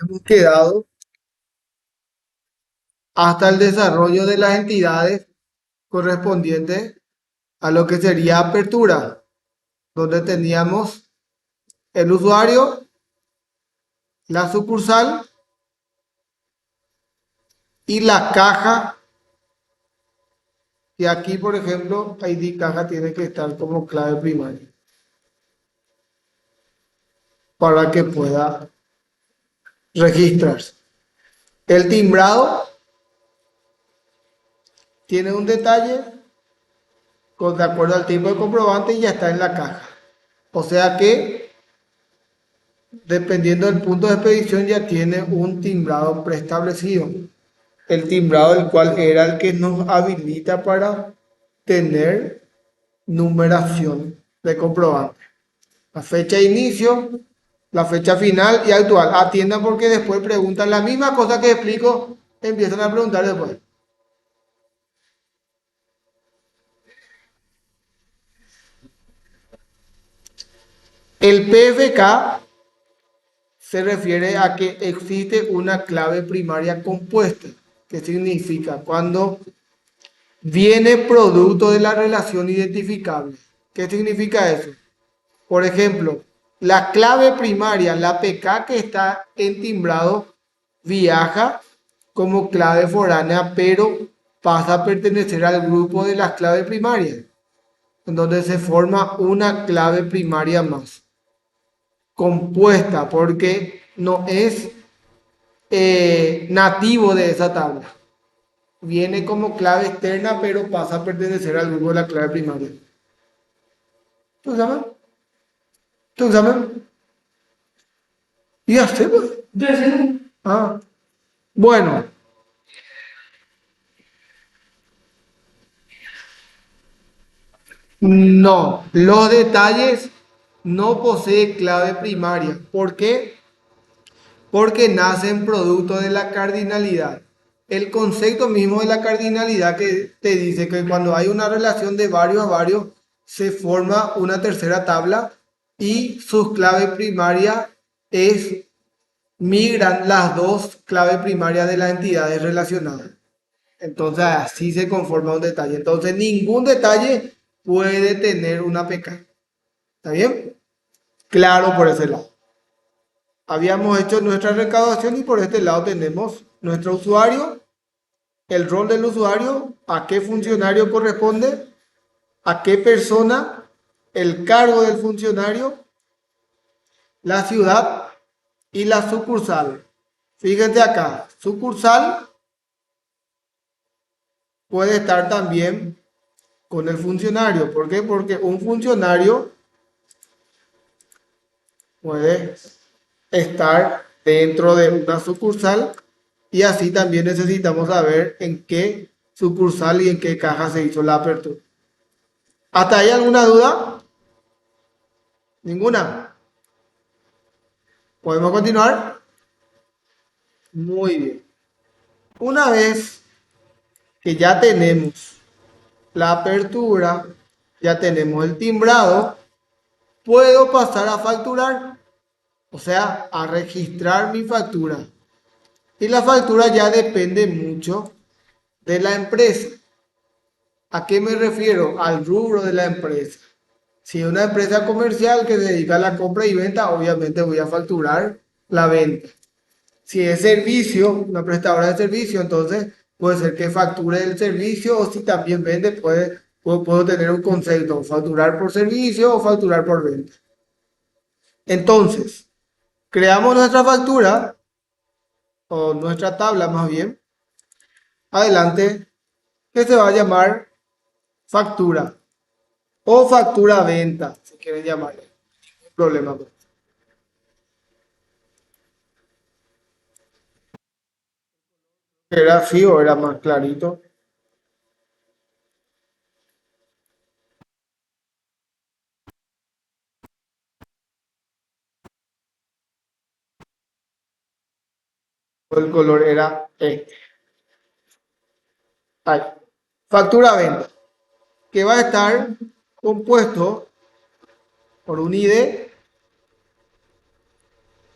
Hemos quedado hasta el desarrollo de las entidades correspondientes a lo que sería apertura, donde teníamos el usuario, la sucursal y la caja. Y aquí, por ejemplo, ID caja tiene que estar como clave primaria para que pueda registrarse. El timbrado tiene un detalle con de acuerdo al tipo de comprobante y ya está en la caja. O sea que, dependiendo del punto de expedición, ya tiene un timbrado preestablecido. El timbrado el cual era el que nos habilita para tener numeración de comprobante. La fecha de inicio, la fecha final y actual. Atiendan porque después preguntan la misma cosa que explico, empiezan a preguntar después. El PFK se refiere a que existe una clave primaria compuesta, que significa cuando viene producto de la relación identificable. ¿Qué significa eso? Por ejemplo, la clave primaria, la PK que está en timbrado, viaja como clave foránea, pero pasa a pertenecer al grupo de las claves primarias, en donde se forma una clave primaria más, compuesta, porque no es nativo de esa tabla. Viene como clave externa, pero pasa a pertenecer al grupo de la clave primaria. ¿Tú sabes? ¿Tú sabes? Y así, pues. Ah, bueno, no, los detalles no posee clave primaria. ¿Por qué? Porque nacen producto de la cardinalidad. El concepto mismo de la cardinalidad que te dice que cuando hay una relación de varios a varios, se forma una tercera tabla y sus claves primarias es, migran las dos claves primarias de las entidades relacionadas. Entonces así se conforma un detalle. Entonces ningún detalle puede tener una PK. ¿Está bien? Claro por ese lado. Habíamos hecho nuestra recaudación y por este lado tenemos nuestro usuario, el rol del usuario, a qué funcionario corresponde, a qué persona, el cargo del funcionario, la ciudad y la sucursal. Fíjense acá, sucursal puede estar también con el funcionario. ¿Por qué? Porque un funcionario puede estar dentro de una sucursal y así también necesitamos saber en qué sucursal y en qué caja se hizo la apertura. ¿Hasta ahí alguna duda? ¿Ninguna? ¿Podemos continuar? Muy bien. Una vez que ya tenemos la apertura, ya tenemos el timbrado, puedo pasar a facturar, o sea, a registrar mi factura. Y la factura ya depende mucho de la empresa. ¿A qué me refiero? Al rubro de la empresa. Si es una empresa comercial que se dedica a la compra y venta, obviamente voy a facturar la venta. Si es servicio, una prestadora de servicio, entonces puede ser que facture el servicio o si también vende, puedo tener un concepto, facturar por servicio o facturar por venta. Entonces, creamos nuestra factura o nuestra tabla más bien, adelante, que se va a llamar factura o factura venta, si quieren llamarle. No hay problema. Era así o era más clarito. El color era este. Ahí. Factura venta, que va a estar compuesto por un ID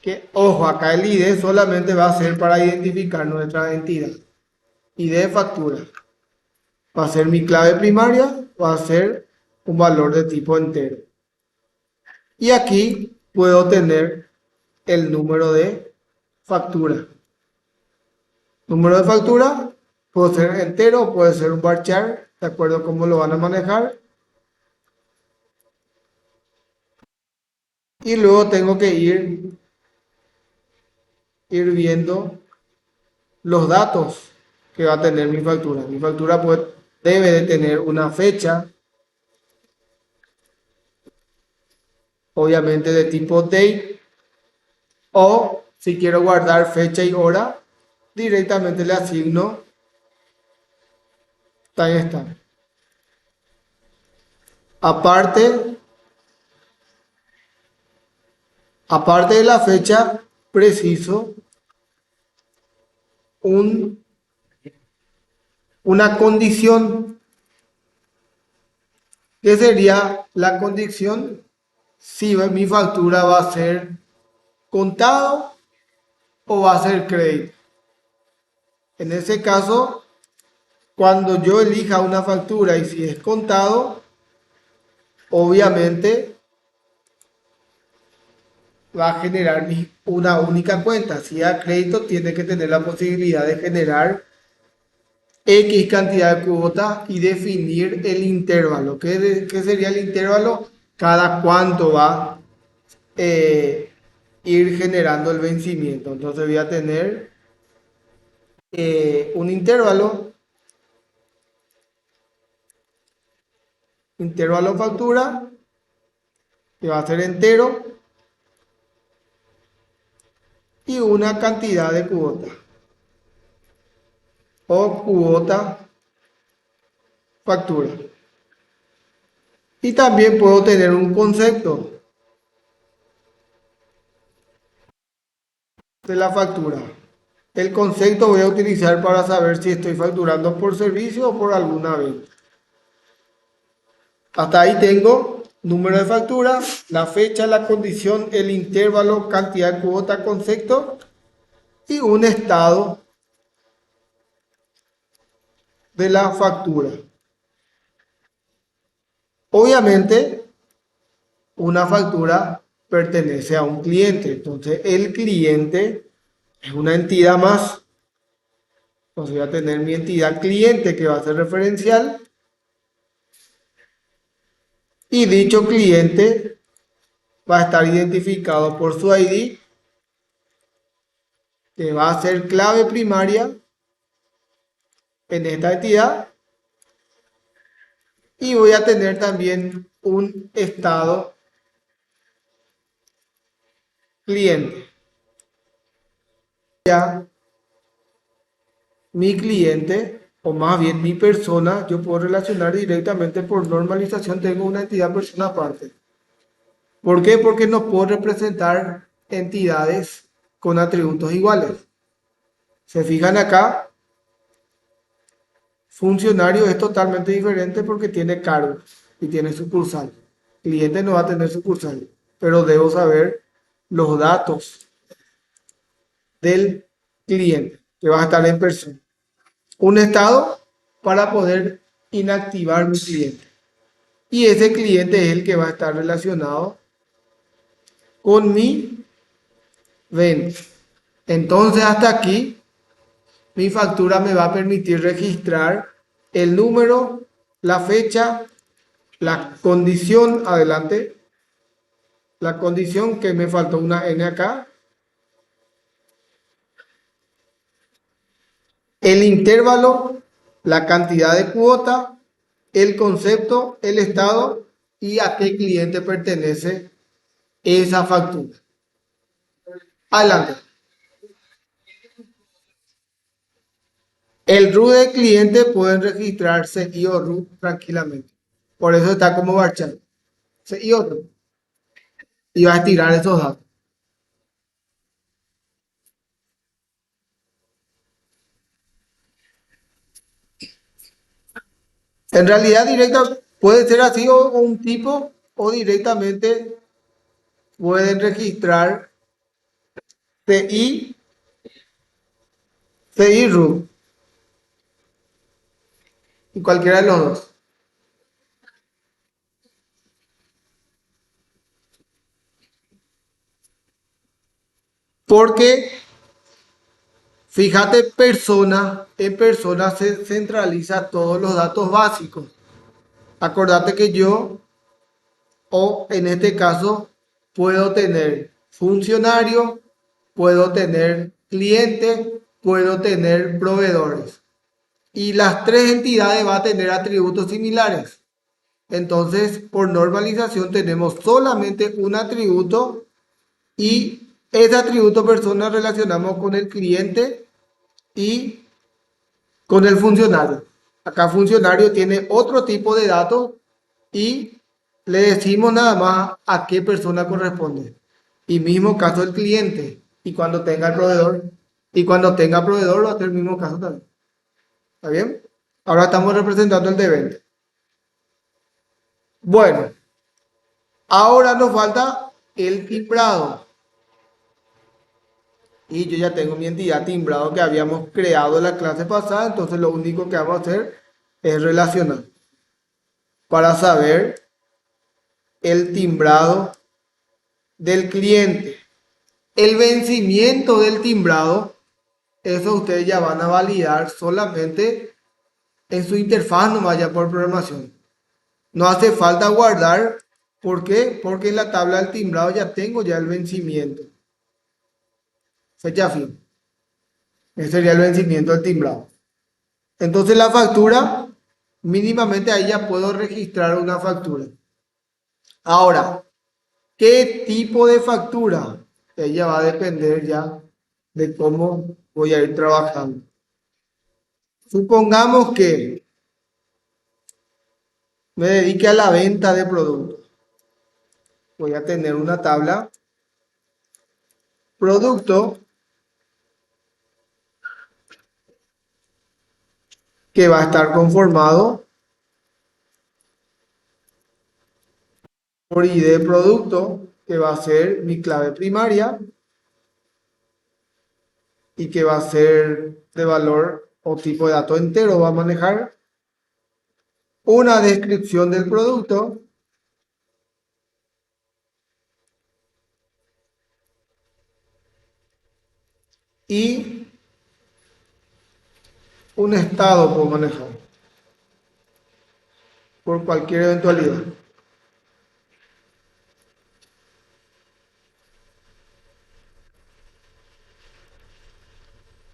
Que, ojo, acá el ID solamente va a ser para identificar nuestra entidad. ID de factura. Va a ser mi clave primaria, va a ser un valor de tipo entero. Y aquí puedo tener el número de factura. Número de factura puede ser entero, puede ser un varchar, de acuerdo a cómo lo van a manejar. Y luego tengo que ir viendo los datos que va a tener mi factura. Mi factura pues, debe de tener una fecha, obviamente de tipo date, o si quiero guardar fecha y hora, directamente le asigno timestamp. Aparte, aparte de la fecha, preciso un, una condición. ¿Qué sería la condición? Si mi factura va a ser contado o va a ser crédito. En ese caso, cuando yo elija una factura y si es contado, obviamente va a generar una única cuenta. Si es crédito, tiene que tener la posibilidad de generar X cantidad de cuotas y definir el intervalo. ¿Qué sería el intervalo? Cada cuánto va eh, ir generando el vencimiento. Entonces voy a tener un intervalo factura, que va a ser entero, y una cantidad de cuota o cuota factura. Y también puedo tener un concepto de la factura. El concepto voy a utilizar para saber si estoy facturando por servicio o por alguna venta. Hasta ahí tengo número de factura, la fecha, la condición, el intervalo, cantidad de cuota, concepto y un estado de la factura. Obviamente, una factura pertenece a un cliente, entonces el cliente es una entidad más. Entonces voy a tener mi entidad cliente que va a ser referencial y dicho cliente va a estar identificado por su ID, que va a ser clave primaria en esta entidad, y voy a tener también un estado cliente. Ya mi cliente, o más bien mi persona, yo puedo relacionar directamente por normalización, tengo una entidad persona aparte. ¿Por qué? Porque no puedo representar entidades con atributos iguales. Se fijan acá, funcionario es totalmente diferente porque tiene cargo y tiene sucursal. Cliente no va a tener sucursal, pero debo saber los datos del cliente que va a estar en persona. Un estado para poder inactivar mi cliente. Y ese cliente es el que va a estar relacionado con mi venta. Entonces hasta aquí mi factura me va a permitir registrar el número, la fecha, la condición, adelante, la condición que me faltó una N acá, el intervalo, la cantidad de cuota, el concepto, el estado y a qué cliente pertenece esa factura. Adelante. El RU del cliente pueden registrarse I o RU tranquilamente. Por eso está como varchar. I o RU. Y va a estirar esos datos. En realidad directa puede ser así o un tipo o directamente pueden registrar CI, CI root, y cualquiera de los dos. Porque, fíjate, en persona se centraliza todos los datos básicos. Acordate que yo, o en este caso, puedo tener funcionario, puedo tener cliente, puedo tener proveedores. Y las tres entidades van a tener atributos similares. Entonces, por normalización tenemos solamente un atributo y ese atributo persona relacionamos con el cliente y con el funcionario. Acá funcionario tiene otro tipo de datos y le decimos nada más a qué persona corresponde. Y mismo caso el cliente. Y cuando tenga el proveedor, y cuando tenga proveedor va a ser el mismo caso también. ¿Está bien? Ahora estamos representando el de venta. Bueno, ahora nos falta el timbrado. Y yo ya tengo mi entidad timbrado que habíamos creado en la clase pasada, entonces lo único que vamos a hacer es relacionar para saber el timbrado del cliente. El vencimiento del timbrado, eso ustedes ya van a validar solamente en su interfaz, no vaya por programación. No hace falta guardar. ¿Por qué? Porque en la tabla del timbrado ya tengo ya el vencimiento. Fecha fin. Ese sería el vencimiento del timbrado. Entonces la factura, mínimamente ahí ya puedo registrar una factura. Ahora, ¿qué tipo de factura? Ella va a depender ya de cómo voy a ir trabajando. Supongamos que me dedique a la venta de productos. Voy a tener una tabla producto que va a estar conformado por ID producto, que va a ser mi clave primaria y que va a ser de valor o tipo de dato entero. Va a manejar una descripción del producto y un estado puedo manejar por cualquier eventualidad.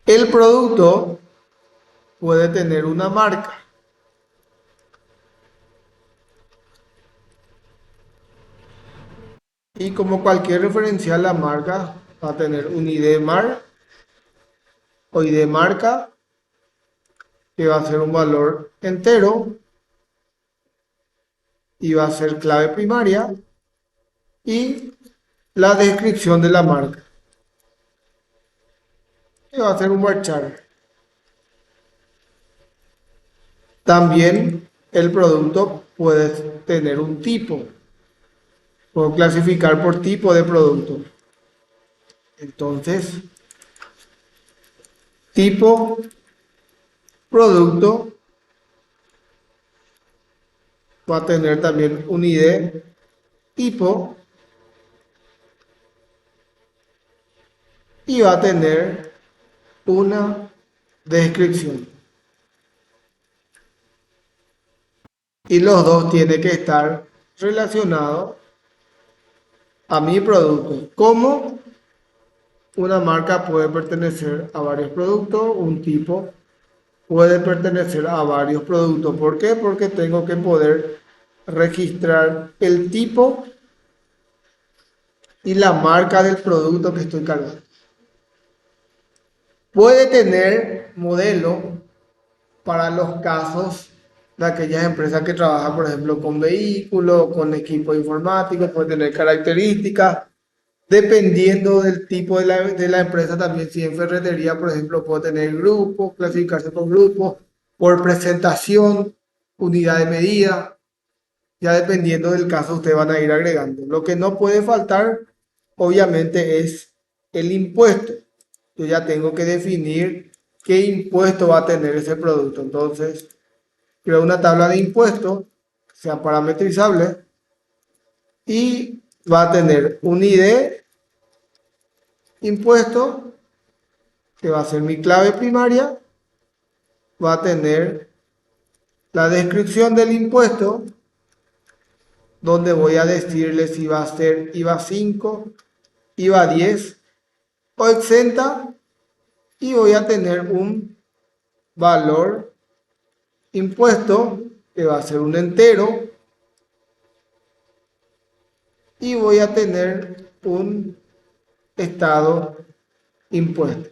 El producto puede tener una marca. Y como cualquier referencial, la marca va a tener un ID mar o ID marca, que va a ser un valor entero y va a ser clave primaria y la descripción de la marca, que va a ser un varchar. También el producto puede tener un tipo. Puedo clasificar por tipo de producto. Entonces, tipo, producto, va a tener también un ID, tipo, y va a tener una descripción. Y los dos tienen que estar relacionados a mi producto. Como una marca puede pertenecer a varios productos, un tipo puede pertenecer a varios productos. ¿Por qué? Porque tengo que poder registrar el tipo y la marca del producto que estoy cargando. Puede tener modelo para los casos de aquellas empresas que trabajan, por ejemplo, con vehículos, con equipos informáticos, puede tener características. Dependiendo del tipo de la empresa, también si en ferretería, por ejemplo, puede tener grupos, clasificarse por grupos, por presentación, unidad de medida. Ya dependiendo del caso, ustedes van a ir agregando. Lo que no puede faltar, obviamente, es el impuesto. Yo ya tengo que definir qué impuesto va a tener ese producto. Entonces, creo una tabla de impuestos, sea parametrizable, y va a tener un ID impuesto, que va a ser mi clave primaria, va a tener la descripción del impuesto, donde voy a decirle si va a ser IVA 5, IVA 10 o exenta, y voy a tener un valor impuesto que va a ser un entero, y voy a tener un estado impuesto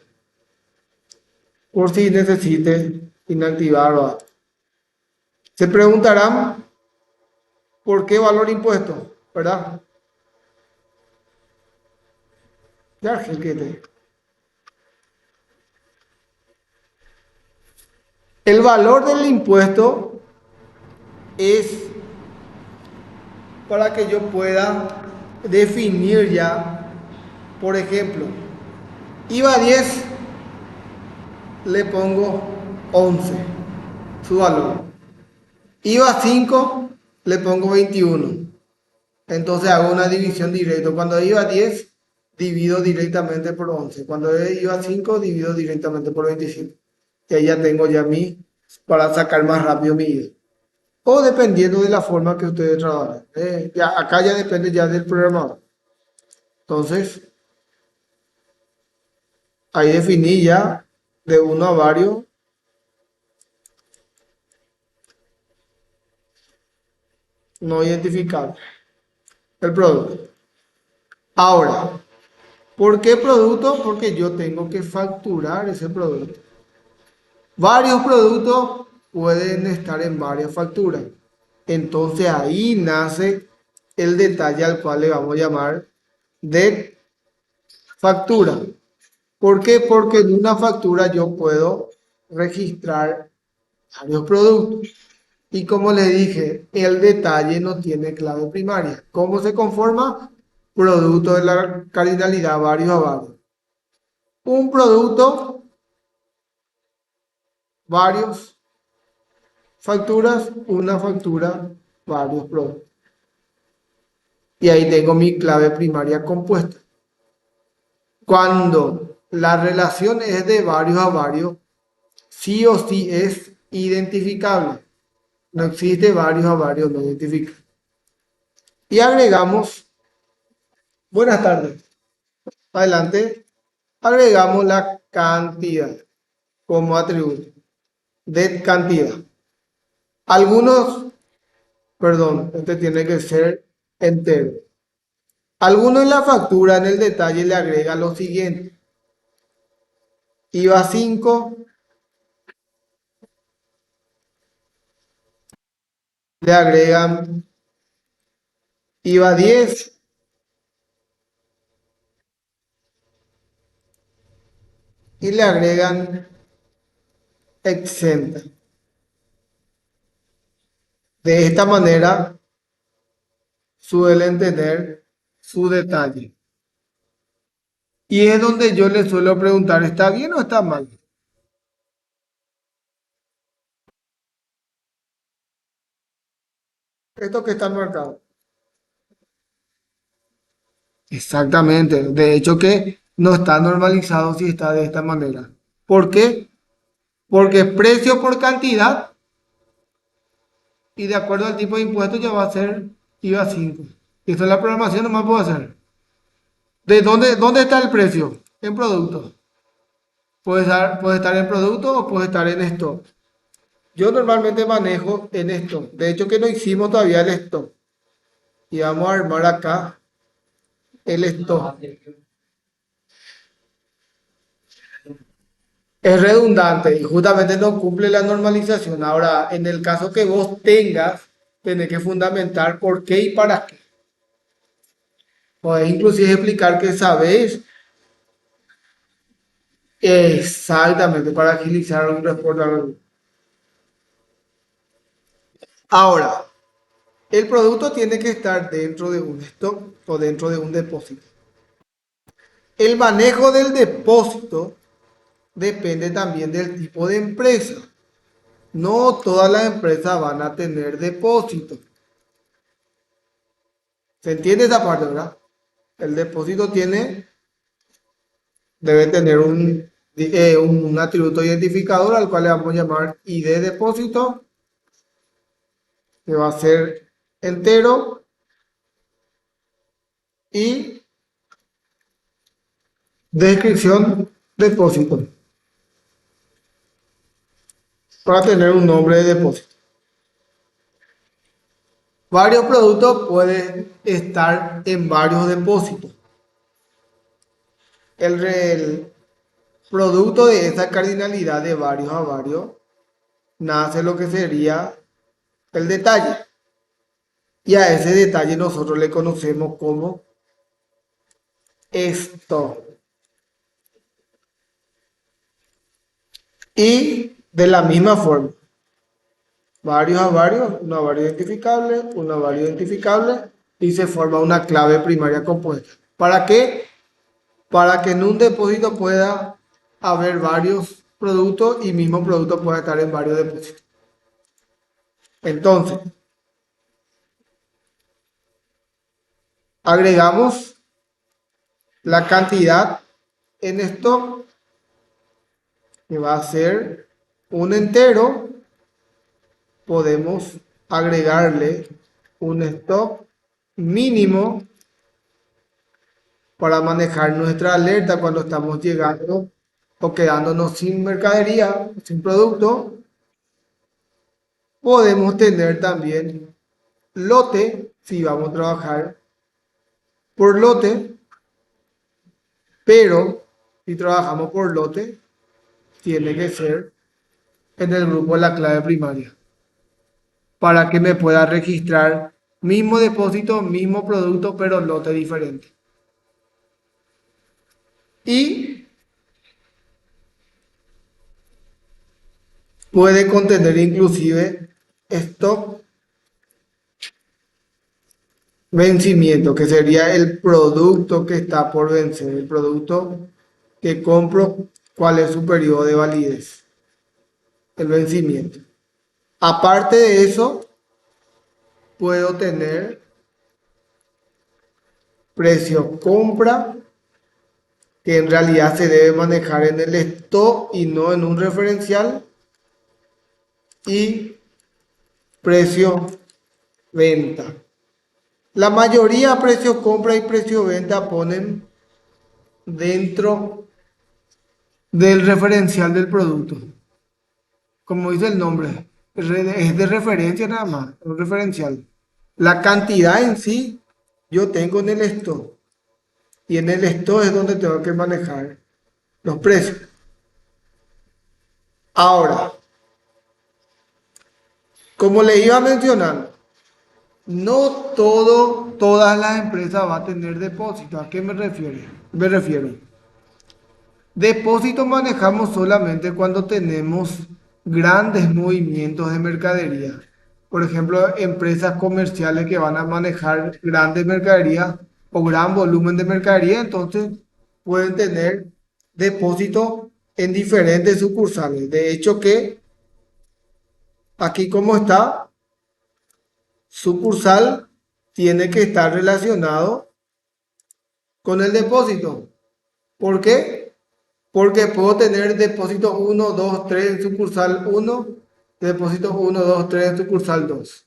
por si necesite inactivar o algo. Se preguntarán por qué valor impuesto, ¿verdad? Ya, que el valor del impuesto es para que yo pueda definir ya, por ejemplo, IVA 10 le pongo 11, su valor. IVA 5 le pongo 21. Entonces hago una división directa. Cuando IVA 10, divido directamente por 11. Cuando IVA 5, divido directamente por 25. Y ahí ya tengo ya para sacar más rápido mi IVA. O dependiendo de la forma que ustedes trabajen. Ya, acá ya depende ya del programador. Entonces, ahí definí ya de uno a varios no identificables el producto. Ahora, ¿por qué producto? Porque yo tengo que facturar ese producto. Varios productos pueden estar en varias facturas. Entonces ahí nace el detalle al cual le vamos a llamar de factura. ¿Por qué? Porque en una factura yo puedo registrar varios productos. Y como le dije, el detalle no tiene clave primaria. ¿Cómo se conforma? Producto de la cardinalidad varios a varios. Un producto, varios facturas, una factura, varios productos. Y ahí tengo mi clave primaria compuesta. Cuando la relación es de varios a varios, sí o sí es identificable. No existe varios a varios no identifica. Y agregamos, buenas tardes, adelante, agregamos la cantidad como atributo de cantidad. Algunos, perdón, este tiene que ser entero. Algunos en la factura, en el detalle, le agrega lo siguiente. IVA 5, le agregan IVA 10 y le agregan exenta. De esta manera suelen tener su detalle. Y es donde yo les suelo preguntar, ¿está bien o está mal? Esto que está marcado. Exactamente. De hecho que no está normalizado si está de esta manera. ¿Por qué? Porque precio por cantidad y de acuerdo al tipo de impuesto ya va a ser IVA 5. Esto es la programación, no más puedo hacer. ¿Dónde está el precio? En producto. Puede estar en producto o puede estar en stock. Yo normalmente manejo en stock. De hecho que no hicimos todavía el stock. Y vamos a armar acá el stock. Es redundante y justamente no cumple la normalización. Ahora, en el caso que vos tengas, tenés que fundamentar por qué y para qué. Podés inclusive explicar que sabés exactamente para agilizar un reporte. Ahora, el producto tiene que estar dentro de un stock o dentro de un depósito. El manejo del depósito depende también del tipo de empresa. No todas las empresas van a tener depósito. ¿Se entiende esa parte, verdad? El depósito debe tener un atributo identificador al cual le vamos a llamar ID depósito, que va a ser entero, y descripción depósito, para tener un nombre de depósito. Varios productos pueden estar en varios depósitos. El producto de esa cardinalidad de varios a varios nace lo que sería el detalle. Y a ese detalle nosotros le conocemos como esto. Y de la misma forma, varios a varios, una variable identificable y se forma una clave primaria compuesta. ¿Para qué? Para que en un depósito pueda haber varios productos y mismo producto pueda estar en varios depósitos. Entonces, agregamos la cantidad en stock, que va a ser un entero. Podemos agregarle un stock mínimo para manejar nuestra alerta cuando estamos llegando o quedándonos sin mercadería, sin producto. Podemos tener también lote, si vamos a trabajar por lote, pero si trabajamos por lote, tiene que ser en el grupo de la clave primaria, para que me pueda registrar mismo depósito, mismo producto, pero lote diferente. Y puede contener inclusive stock vencimiento, que sería el producto que está por vencer, el producto que compro, cuál es su periodo de validez, el vencimiento. Aparte de eso, puedo tener precio compra, que en realidad se debe manejar en el stock y no en un referencial, y precio venta. La mayoría precio compra y precio venta ponen dentro del referencial del producto. Como dice el nombre, es de referencia nada más, un referencial. La cantidad en sí yo tengo en el stock, y en el stock es donde tengo que manejar los precios. Ahora, como le iba mencionando, no todas las empresas van a tener depósito. ¿A qué me refiero? Me refiero. Depósito manejamos solamente cuando tenemos grandes movimientos de mercadería. Por ejemplo, empresas comerciales que van a manejar grandes mercaderías o gran volumen de mercadería, entonces pueden tener depósito en diferentes sucursales. De hecho que aquí como está, sucursal tiene que estar relacionado con el depósito. ¿Por qué? Porque puedo tener depósito 1, 2, 3 en sucursal 1, depósito 1, 2, 3 en sucursal 2.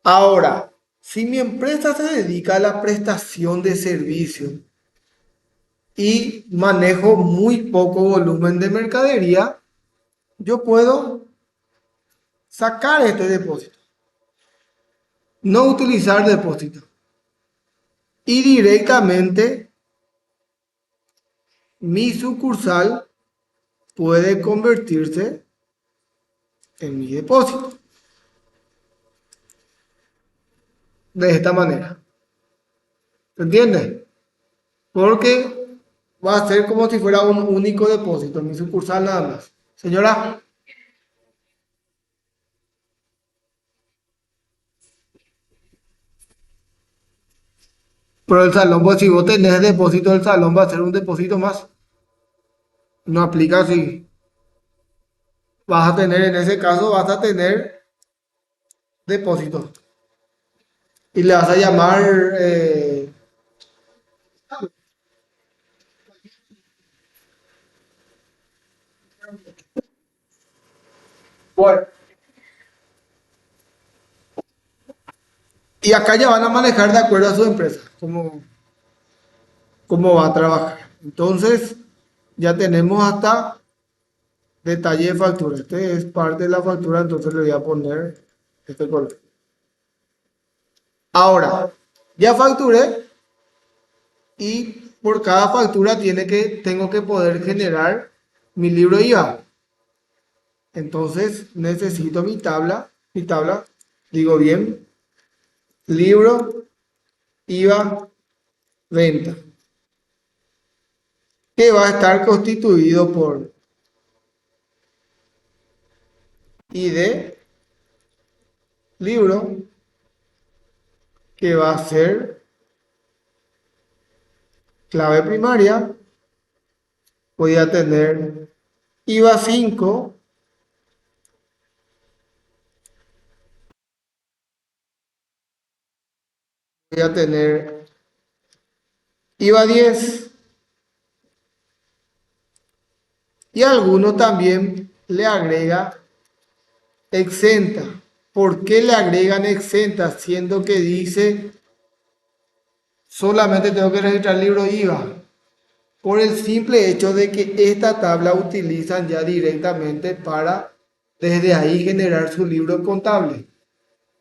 Ahora, si mi empresa se dedica a la prestación de servicio y manejo muy poco volumen de mercadería, yo puedo sacar este depósito, no utilizar depósito y directamente mi sucursal puede convertirse en mi depósito de esta manera. ¿Se entiende? Porque va a ser como si fuera un único depósito, mi sucursal nada más. Señora, Pero el salón, pues si vos tenés depósito del salón, va a ser un depósito más. No aplica así. Vas a tener, en ese caso, vas a tener depósito. Y le vas a llamar, bueno, y acá ya van a manejar de acuerdo a su empresa, cómo va a trabajar. Entonces, ya tenemos hasta detalle de factura. Este es parte de la factura, entonces le voy a poner este color. Ahora, ya facturé y por cada factura tengo que poder generar mi libro IVA. Entonces necesito mi tabla, digo bien, libro IVA venta, que va a estar constituido por ID, libro, que va a ser clave primaria, voy a tener IVA 5, voy a tener IVA 10 y alguno también le agrega exenta. ¿Por qué le agregan exenta siendo que dice solamente tengo que registrar el libro IVA? Por el simple hecho de que esta tabla utilizan ya directamente para desde ahí generar su libro contable.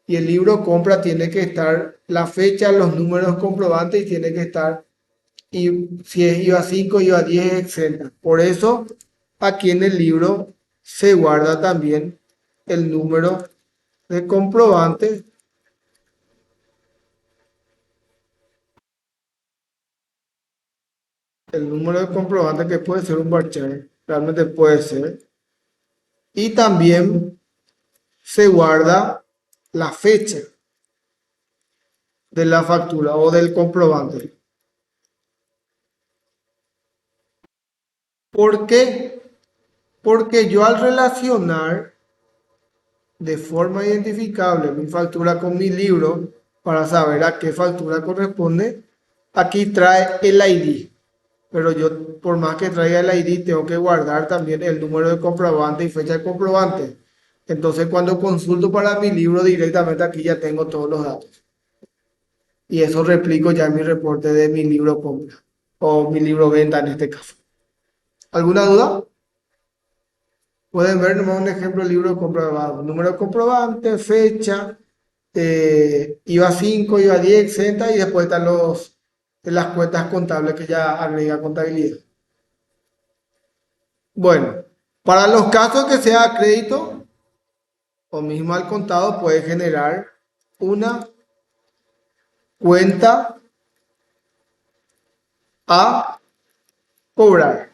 Y el libro compra tiene que estar la fecha, los números comprobantes y tiene que estar, y si es IVA 5, IVA 10, etcétera. Por eso aquí en el libro se guarda también el número de comprobante, el número de comprobante que puede ser un varchar, realmente puede ser. Y también se guarda la fecha de la factura o del comprobante. ¿Por qué? Porque yo al relacionar de forma identificable mi factura con mi libro para saber a qué factura corresponde, aquí trae el ID. Pero yo, por más que traiga el ID, tengo que guardar también el número de comprobante y fecha de comprobante. Entonces, cuando consulto para mi libro directamente aquí ya tengo todos los datos. Y eso replico ya en mi reporte de mi libro compra o mi libro venta en este caso. ¿Alguna duda? Pueden ver nomás un ejemplo del libro comprobado. Número de comprobante, fecha, IVA 5, IVA 10, exenta y después están las cuentas contables que ya agrega contabilidad. Bueno, para los casos que sea a crédito o mismo al contado, puede generar una cuenta a cobrar.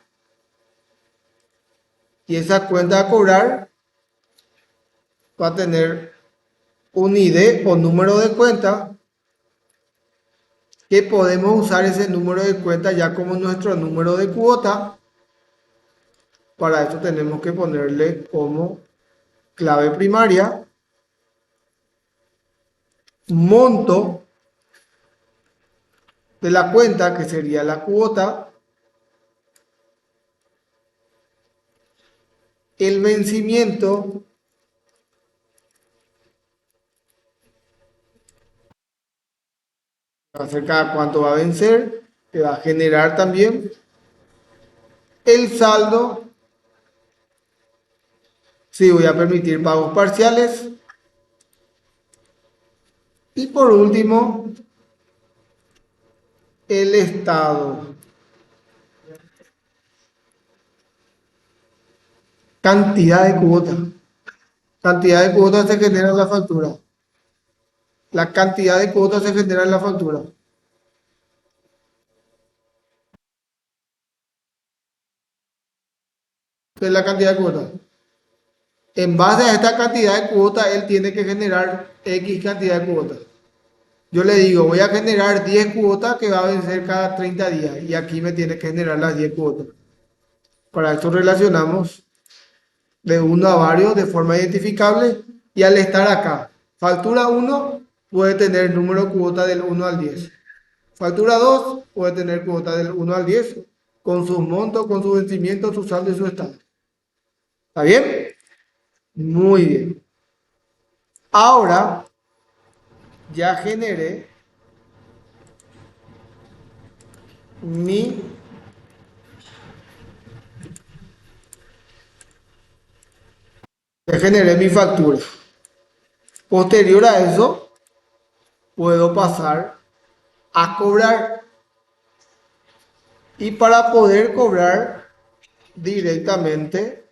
Y esa cuenta a cobrar va a tener un ID o número de cuenta que podemos usar ese número de cuenta ya como nuestro número de cuota. Para eso tenemos que ponerle como clave primaria monto de la cuenta, que sería la cuota, el vencimiento, acerca de cuánto va a vencer, que va a generar también el saldo, si voy a permitir pagos parciales, y por último, el estado, cantidad de cuotas. Cantidad de cuotas se genera en la factura. La cantidad de cuotas se genera en la factura. ¿Qué es la cantidad de cuotas? En base a esta cantidad de cuotas, él tiene que generar X cantidad de cuotas. Yo le digo, voy a generar 10 cuotas que va a vencer cada 30 días y aquí me tiene que generar las 10 cuotas. Para esto relacionamos de uno a varios de forma identificable y al estar acá, factura uno puede tener número de cuota del 1 al 10. Factura 2 puede tener cuota del 1 al 10 con sus montos, con su vencimiento, su saldo y su estado. ¿Está bien? Muy bien. Ahora ya generé mi, ya generé mi factura. Posterior a eso, puedo pasar a cobrar. Y para poder cobrar directamente,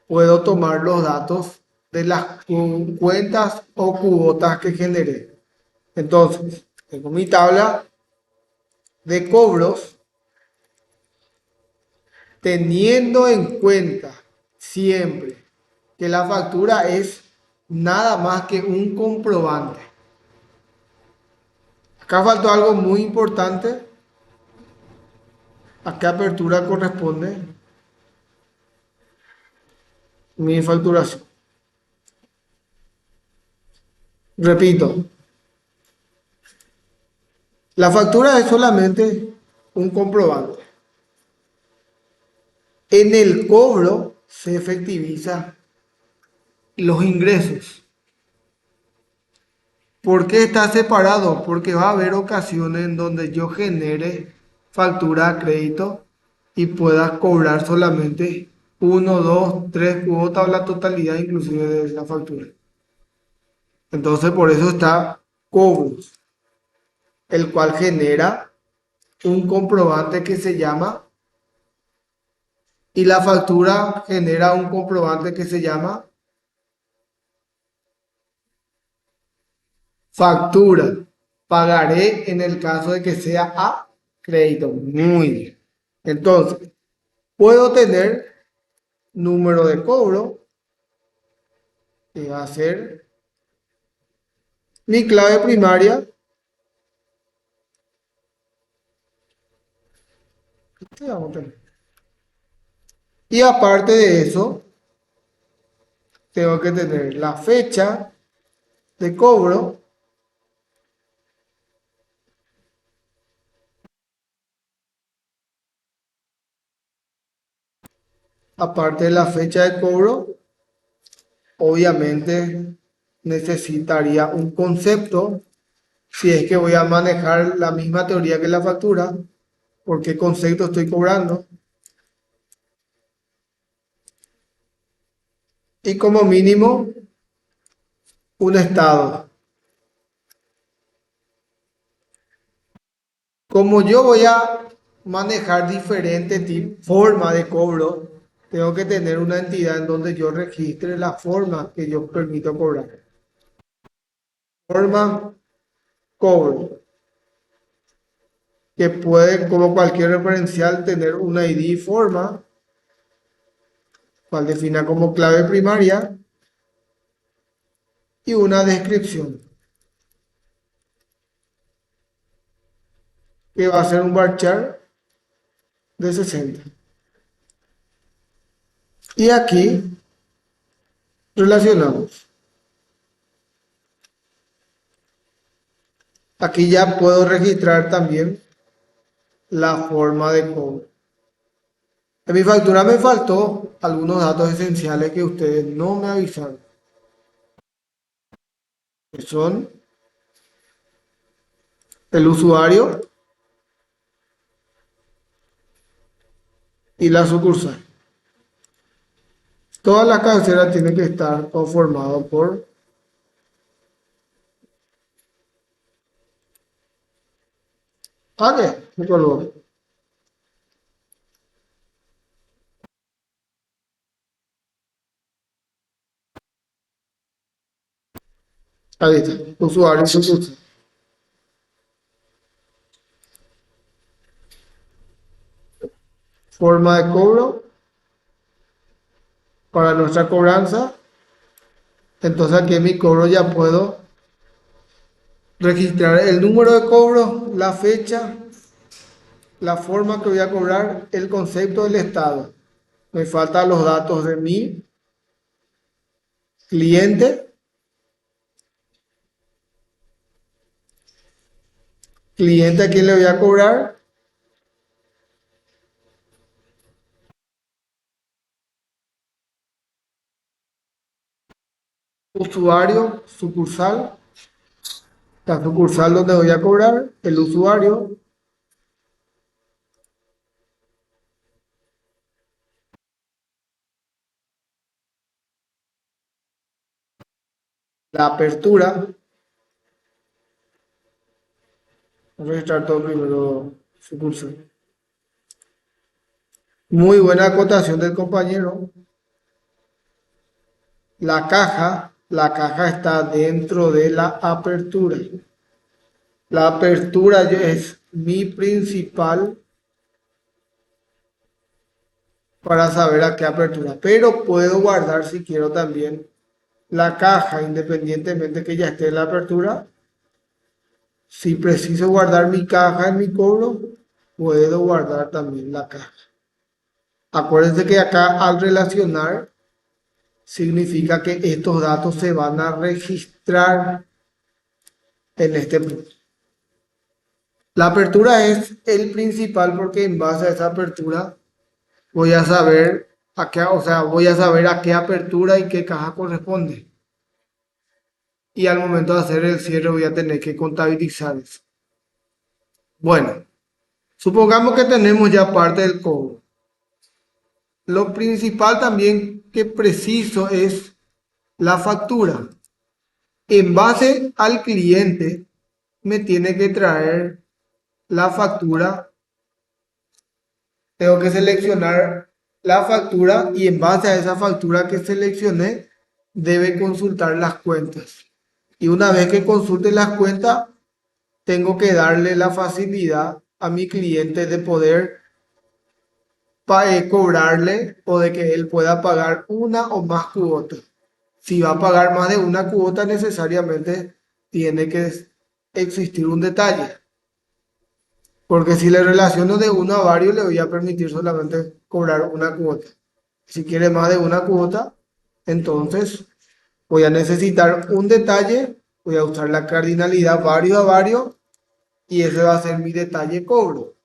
puedo tomar los datos de las cuentas o cuotas que generé. Entonces, tengo mi tabla de cobros teniendo en cuenta siempre que la factura es nada más que un comprobante. Acá faltó algo muy importante. ¿A qué apertura corresponde mi facturación? Repito, la factura es solamente un comprobante. En el cobro se efectiviza los ingresos. ¿Por qué está separado? Porque va a haber ocasiones en donde yo genere factura a crédito y pueda cobrar solamente uno, dos, tres cuotas o la totalidad inclusive de la factura. Entonces por eso está cobros, el cual genera un comprobante que se llama y la factura genera un comprobante que se llama factura. Pagaré en el caso de que sea a crédito. Muy bien. Entonces, puedo tener número de cobro, que va a ser mi clave primaria. Y aparte de eso, tengo que tener la fecha de cobro, aparte de la fecha de cobro, obviamente necesitaría un concepto, si es que voy a manejar la misma teoría que la factura, por qué concepto estoy cobrando, y como mínimo un estado. Como yo voy a manejar diferentes formas de cobro, tengo que tener una entidad en donde yo registre la forma que yo permito cobrar. Forma cobro, que puede, como cualquier referencial, tener una ID y forma, cual defina como clave primaria, y una descripción, que va a ser un varchar de 60. Y aquí relacionamos. Aquí ya puedo registrar también la forma de cobro. En mi factura me faltó algunos datos esenciales que ustedes no me avisaron, que son el usuario y la sucursal. Todas las cabeceras tienen que estar conformadas por ¿qué color? Ahí está, usuario y sucursal. Forma de cobro para nuestra cobranza. Entonces aquí en mi cobro ya puedo registrar el número de cobro, la fecha, la forma que voy a cobrar, el concepto del estado. Me faltan los datos de mi cliente, cliente a quien le voy a cobrar, usuario, sucursal, la sucursal donde voy a cobrar, el usuario, la apertura. Voy a registrar todo primero, sucursal. Muy buena acotación del compañero. La caja está dentro de la apertura. La apertura es mi principal para saber a qué apertura, pero puedo guardar si quiero también la caja independientemente que ya esté en la apertura. Si preciso guardar mi caja en mi cobro, puedo guardar también la caja. Acuérdense que acá al relacionar significa que estos datos se van a registrar en este punto. La apertura es el principal porque en base a esa apertura voy a saber a qué, o sea, voy a saber a qué apertura y qué caja corresponde. Y al momento de hacer el cierre voy a tener que contabilizar eso. Bueno, supongamos que tenemos ya parte del cobro. Lo principal también que preciso es la factura. En base al cliente me tiene que traer la factura. Tengo que seleccionar la factura y en base a esa factura que seleccioné debe consultar las cuentas. Y una vez que consulte las cuentas, tengo que darle la facilidad a mi cliente de poder cobrarle o de que él pueda pagar una o más cuotas. Si va a pagar más de una cuota, necesariamente tiene que existir un detalle. Porque si le relaciono de uno a varios, le voy a permitir solamente cobrar una cuota. Si quiere más de una cuota, entonces voy a necesitar un detalle, voy a usar la cardinalidad varios a varios y ese va a ser mi detalle cobro.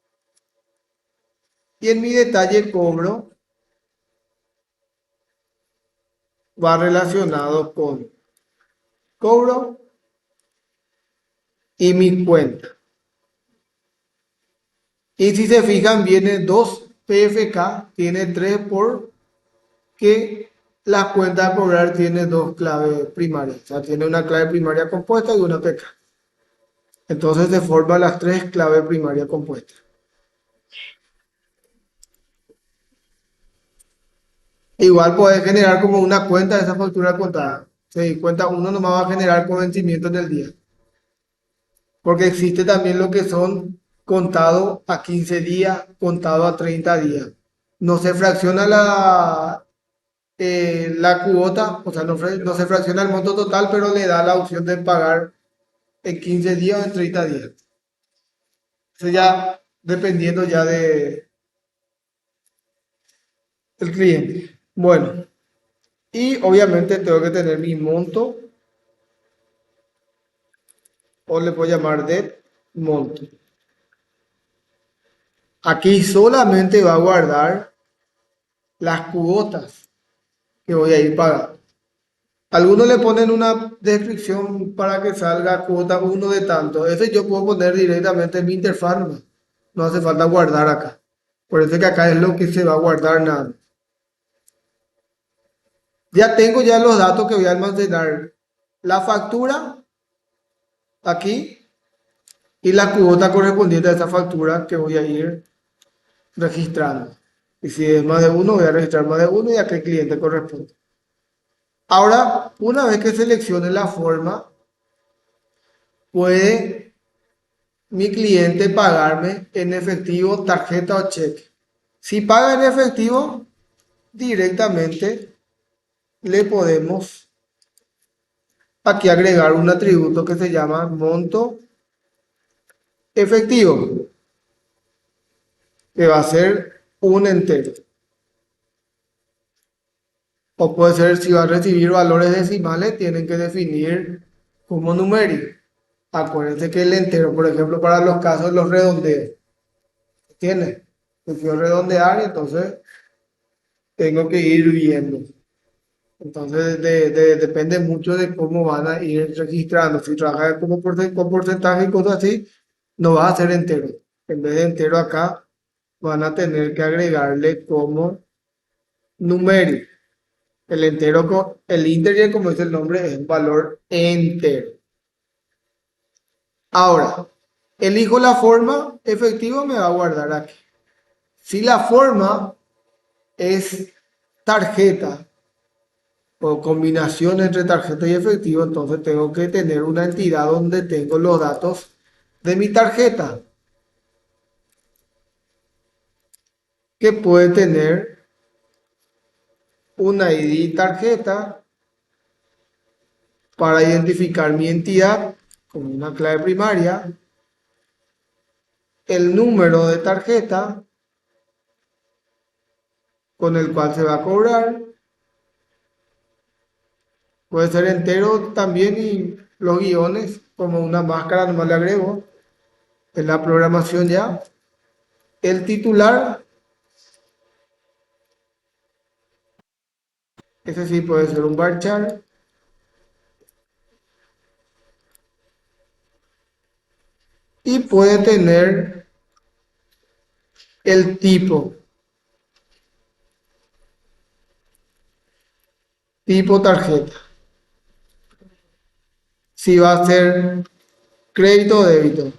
Y en mi detalle cobro va relacionado con cobro y mi cuenta. Y si se fijan, viene 2 PFK, tiene 3 porque la cuenta a cobrar tiene 2 claves primarias. O sea, tiene una clave primaria compuesta y una PK. Entonces se forman las 3 claves primarias compuestas. Igual puede generar como una cuenta de esa factura contada. Sí, cuenta uno nomás va a generar con vencimiento en el día. Porque existe también lo que son contado a 15 días, contado a 30 días. No se fracciona la cuota, o sea, no se fracciona el monto total, pero le da la opción de pagar en 15 días o en 30 días. Eso ya dependiendo ya de el cliente. Bueno, y obviamente tengo que tener mi monto, o le puedo llamar de monto. Aquí solamente va a guardar las cuotas que voy a ir pagando. Algunos le ponen una descripción para que salga cuota uno de tanto. Ese yo puedo poner directamente en mi interfaz, ¿no? No hace falta guardar acá. Por eso que acá es lo que se va a guardar nada. Ya tengo ya los datos que voy a almacenar. La factura aquí y la cuota correspondiente a esa factura que voy a ir registrando. Y si es más de uno, voy a registrar más de uno y a qué cliente corresponde. Ahora, una vez que seleccione la forma, puede mi cliente pagarme en efectivo, tarjeta o cheque. Si paga en efectivo, directamente le podemos aquí agregar un atributo que se llama monto efectivo, que va a ser un entero. O puede ser, si va a recibir valores decimales, tienen que definir como numérico. Acuérdense que el entero, por ejemplo, para los casos de los redondeos, ¿entiendes? Yo quiero redondear y entonces tengo que ir viendo. Entonces depende mucho de cómo van a ir registrando. Si trabajan como con porcentaje y cosas así, no va a ser entero. En vez de entero acá, van a tener que agregarle como numérico. El entero, el integer, como dice el nombre, es un valor entero. Ahora, elijo la forma efectiva, me va a guardar aquí. Si la forma es tarjeta o combinación entre tarjeta y efectivo, entonces tengo que tener una entidad donde tengo los datos de mi tarjeta, que puede tener un ID tarjeta para identificar mi entidad con una clave primaria, el número de tarjeta con el cual se va a cobrar, puede ser entero también, y los guiones como una máscara, nomás le agrego en la programación ya, el titular, ese sí puede ser un varchar, y puede tener el tipo tarjeta, si va a ser crédito o débito.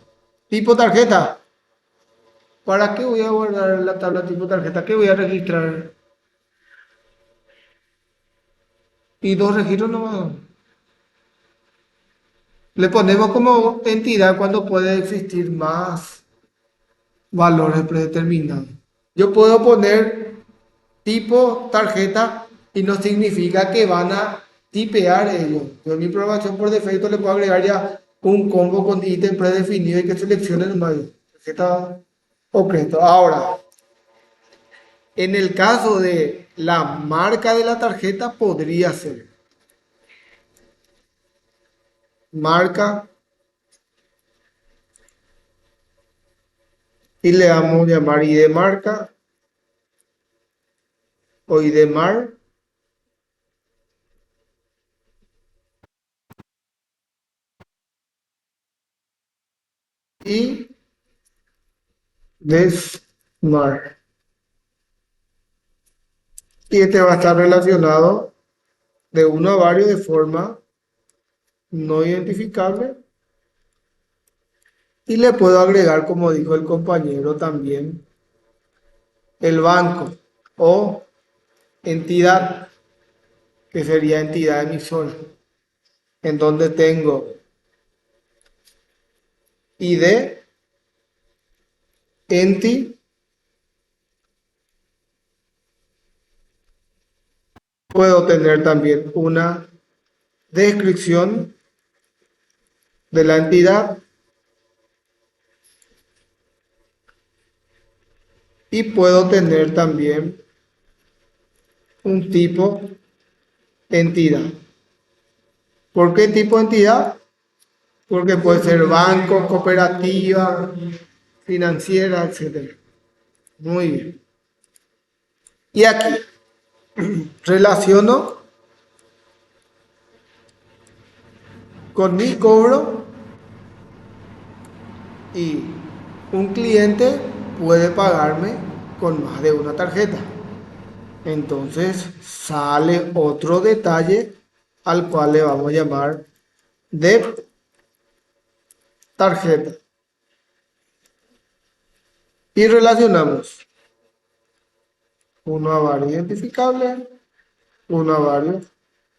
Tipo tarjeta, ¿para qué voy a guardar la tabla tipo tarjeta? ¿Qué voy a registrar? Y dos registros nomás. Le ponemos como entidad cuando puede existir más valores predeterminados. Yo puedo poner tipo tarjeta y no significa que van a tipear ellos. Yo en mi programación por defecto le puedo agregar ya un combo con ítem predefinido y que seleccione el medio. Tarjeta objeto. Ahora, en el caso de la marca de la tarjeta, podría ser marca y le vamos a llamar ID marca o ID mar y desmar. Y este va a estar relacionado de uno a varios de forma no identificable. Y le puedo agregar, como dijo el compañero también, el banco o entidad, que sería entidad emisora, en donde tengo ID, enti, puedo tener también una descripción de la entidad y puedo tener también un tipo entidad. ¿Por qué tipo entidad? Porque puede ser banco, cooperativa, financiera, etcétera. Muy bien. Y aquí relaciono con mi cobro, y un cliente puede pagarme con más de una tarjeta. Entonces sale otro detalle al cual le vamos a llamar de tarjeta. Y relacionamos uno a varios identificable, uno a varios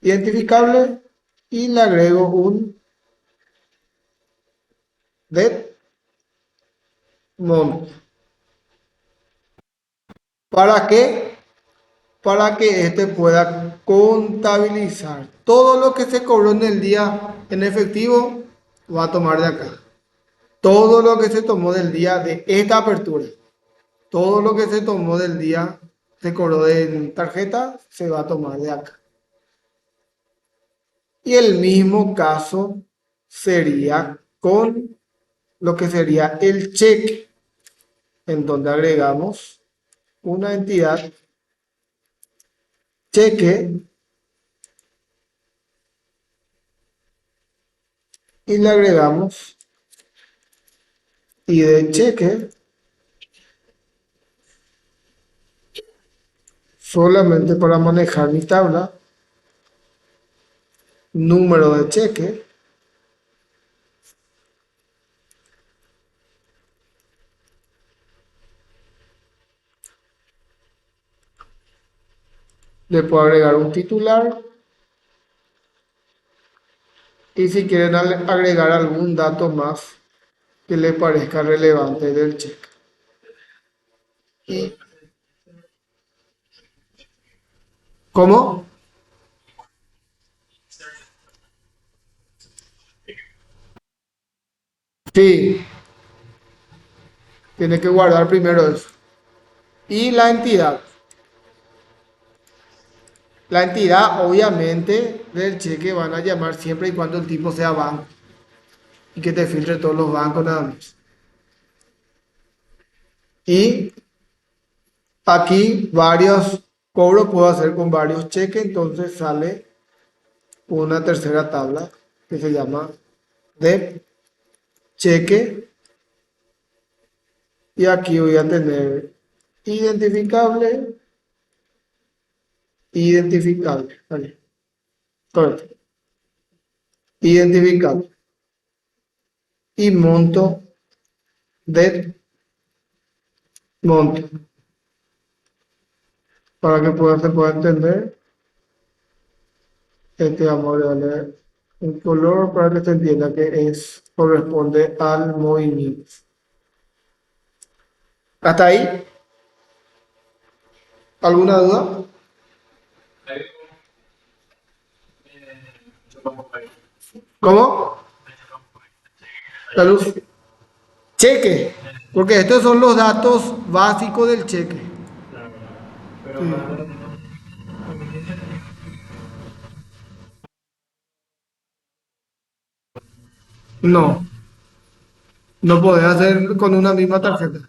identificable, y le agrego un de monto. ¿Para qué? para que éste pueda contabilizar. Todo lo que se cobró en el día en efectivo va a tomar de acá. Todo lo que se tomó del día de esta apertura, todo lo que se tomó del día, se cobró de tarjeta, se va a tomar de acá. Y el mismo caso sería con lo que sería el cheque, en donde agregamos una entidad cheque y le agregamos y de cheque solamente para manejar mi tabla, número de cheque, le puedo agregar un titular y si quieren agregar algún dato más que le parezca relevante del cheque. ¿Y cómo? Sí, tiene que guardar primero eso. Y la entidad. La entidad, obviamente, del cheque van a llamar siempre y cuando el tipo sea banco y que te filtre todos los bancos nada más. Y aquí varios cobros puedo hacer con varios cheques, entonces sale una tercera tabla que se llama de cheque y aquí voy a tener identificable, identificable, vale, correcto, identificable y monto de monto para que se pueda entender. Vamos a darle un color para que se entienda que corresponde al movimiento. ¿Hasta ahí? ¿Alguna duda? ¿Cómo? La luz. Cheque, porque estos son los datos básicos del cheque. Sí. No, no podés hacer con una misma tarjeta.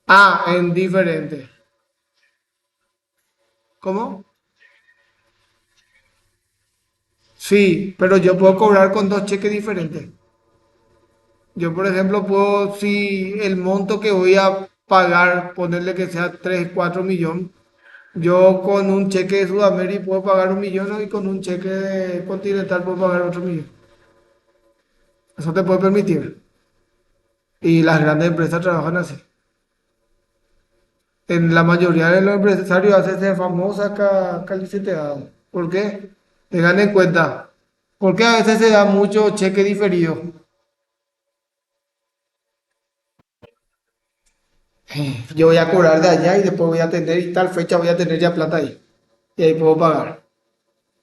Ah, en diferente. ¿Cómo? Sí, pero yo puedo cobrar con dos cheques diferentes. Yo, por ejemplo, puedo, si el monto que voy a pagar, ponerle que sea 3 4 millones, yo con un cheque de Sudamérica puedo pagar 1 millón, ¿no? Y con un cheque de Continental puedo pagar otro millón. Eso te puede permitir. Y las grandes empresas trabajan así. En la mayoría de los empresarios hacen esa famosa caliceteada. ¿Por qué? Tengan en cuenta. Porque a veces se da mucho cheque diferido. Yo voy a cobrar de allá y después voy a tener y tal fecha voy a tener ya plata ahí. Y ahí puedo pagar.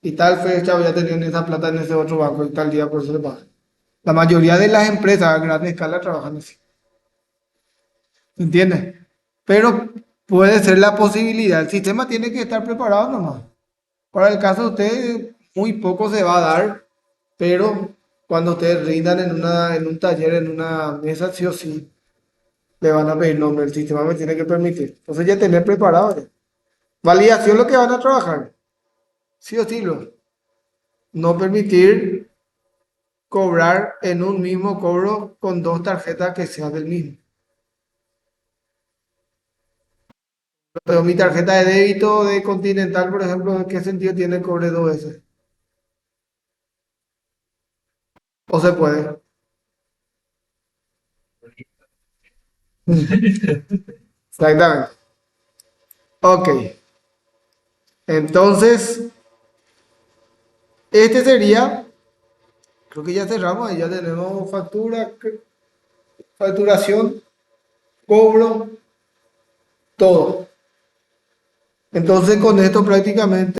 Y tal fecha voy a tener esa plata en ese otro banco y tal día por eso se paga. La mayoría de las empresas a gran escala trabajan así. ¿Entiendes? Pero puede ser la posibilidad. El sistema tiene que estar preparado nomás. Para el caso de ustedes, muy poco se va a dar, pero cuando ustedes rindan en un taller, en una mesa, sí o sí, le van a pedir nombre. El sistema me tiene que permitir. Entonces ya tener preparado ya. Validación lo que van a trabajar. Sí o sí, no permitir cobrar en un mismo cobro con dos tarjetas que sean del mismo. Pero mi tarjeta de débito de Continental, por ejemplo, ¿en qué sentido tiene el cobre dos veces? ¿O se puede? Exactamente. Ok. Entonces, este sería, creo que ya cerramos, ahí ya tenemos facturación, cobro, todo. Entonces con esto prácticamente